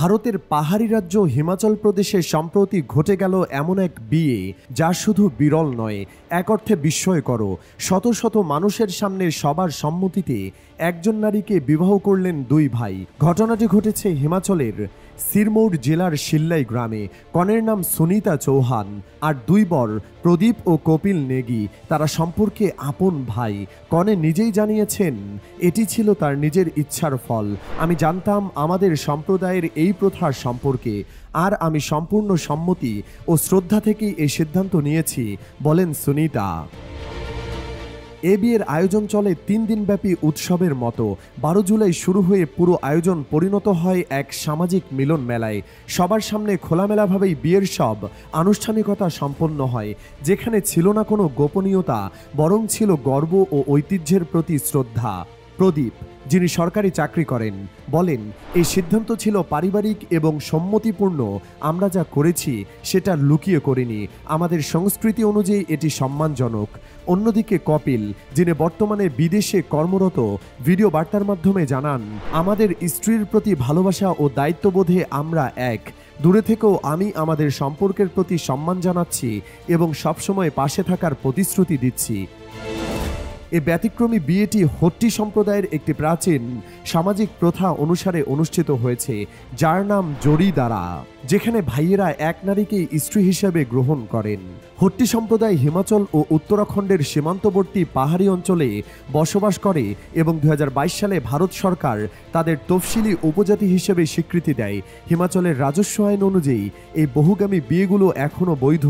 ভারতের পাহাড়ি রাজ্য হিমাচল প্রদেশে সম্প্রতি ঘটে গেল এমন এক বিয়ে যা শুধু বিরল নয়, এক অর্থে বিস্ময়কর। শত শত মানুষের সামনে সবার সম্মতিতে একজন নারীকে বিবাহ করলেন দুই ভাই। ঘটনাটি ঘটেছে হিমাচলের সিরমৌর জেলার শিল্লাই গ্রামে। কনের নাম সুনিতা চৌহান আর দুই বর প্রদীপ ও কপিল নেগি। তারা সম্পর্কে আপন ভাই। কনে নিজেই জানিয়েছেন এটি ছিল তার নিজের ইচ্ছার ফল। আমি জানতাম আমাদের সম্প্রদায়ের এই প্রথার সম্পর্কে, আর আমি সম্পূর্ণ সম্মতি ও শ্রদ্ধা থেকেই এই সিদ্ধান্ত নিয়েছি, বলেন সুনিতা। এ বিয়ের আয়োজন চলে 3 দিনব্যাপী উৎসবের মতো। 12 জুলাই শুরু হয়ে পুরো আয়োজন পরিণত হয় এক সামাজিক মিলন মেলায়। সবার সামনে খোলামেলাভাবেই বিয়ের সব আনুষ্ঠানিকতা সম্পন্ন হয়, যেখানে ছিল না কোনো গোপনীয়তা, বরং ছিল গর্ব ও ঐতিহ্যের প্রতি শ্রদ্ধা। প্রদীপ, যিনি সরকারি চাকরি করেন, বলেন, এই সিদ্ধান্ত ছিল পারিবারিক এবং সম্মতিপূর্ণ। আমরা যা করেছি সেটা লুকিয়ে করিনি। আমাদের সংস্কৃতি অনুযায়ী এটি সম্মানজনক। অন্যদিকে কপিল, যিনি বর্তমানে বিদেশে কর্মরত, ভিডিও বার্তার মাধ্যমে জানান, আমাদের স্ত্রীর প্রতি ভালোবাসা ও দায়িত্ববোধে আমরা এক। দূরে থেকেও আমি আমাদের সম্পর্কের প্রতি সম্মান জানাচ্ছি এবং সবসময় পাশে থাকার প্রতিশ্রুতি দিচ্ছি। এ ব্যতিক্রমী বিয়েটি হট্টি সম্প্রদায়ের একটি প্রাচীন সামাজিক প্রথা অনুসারে অনুষ্ঠিত হয়েছে, যার নাম জরিদারা, যেখানে ভাইয়েরা এক নারীকেই স্ত্রী হিসেবে গ্রহণ করেন। হট্টি সম্প্রদায় হিমাচল ও উত্তরাখণ্ডের সীমান্তবর্তী পাহাড়ি অঞ্চলে বসবাস করে এবং 2022 সালে ভারত সরকার তাদের তফসিলি উপজাতি হিসেবে স্বীকৃতি দেয়। হিমাচলের রাজস্ব আইন অনুযায়ী এই বহুগামী বিয়েগুলো এখনও বৈধ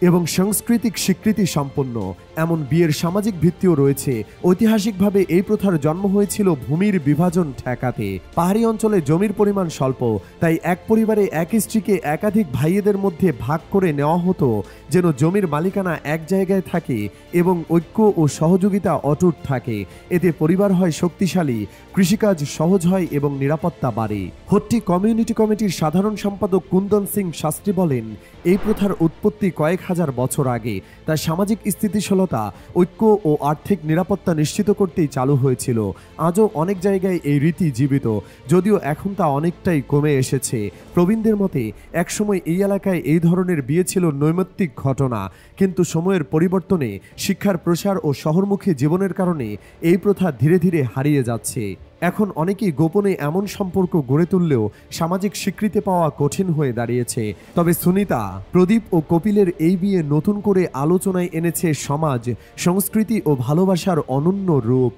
এবং সাংস্কৃতিক স্বীকৃতি সম্পন্ন। এমন বিয়ের সামাজিক ভিত্তিও রয়েছে। ঐতিহাসিকভাবে এই প্রথার জন্ম হয়েছিল ভূমির বিভাজন ঠেকাতে। পাহাড়ি অঞ্চলে জমির পরিমাণ স্বল্প, তাই এক পরিবারে এক স্ত্রীকে একাধিক ভাইয়েদের মধ্যে ভাগ করে নেওয়া হতো, যেন জমির মালিকানা এক জায়গায় থাকে এবং ঐক্য ও সহযোগিতা অটুট থাকে। এতে পরিবার হয় শক্তিশালী, কৃষিকাজ সহজ হয় এবং নিরাপত্তা বাড়ে। হট্টি কমিউনিটি কমিটির সাধারণ সম্পাদক কুন্দন সিং শাস্ত্রী বলেন, এই প্রথার উৎপত্তি কয়েক হাজার বছর আগে। তার সামাজিক স্থিতিশীলতা, ঐক্য ও আর্থিক নিরাপত্তা নিশ্চিত করতেই চালু হয়েছিল। আজও অনেক জায়গায় এই রীতি জীবিত, যদিও এখন তা অনেকটাই কমে এসেছে। প্রবীণদের মতে, একসময় এই এলাকায় এই ধরনের বিয়ে ছিল নৈমিত্তিক ঘটনা, কিন্তু সময়ের পরিবর্তনে, শিক্ষার প্রসার ও শহরমুখী জীবনের কারণে এই প্রথা ধীরে ধীরে হারিয়ে যাচ্ছে। এখন অনেকেই গোপনে এমন সম্পর্ক গড়ে তুললেও সামাজিক স্বীকৃতি পাওয়া কঠিন হয়ে দাঁড়িয়েছে। তবে সুনিতা, প্রদীপ ও কপিলের এই বিয়ে নতুন করে আলোচনায় এনেছে সমাজ, সংস্কৃতি ও ভালোবাসার অনন্য রূপ।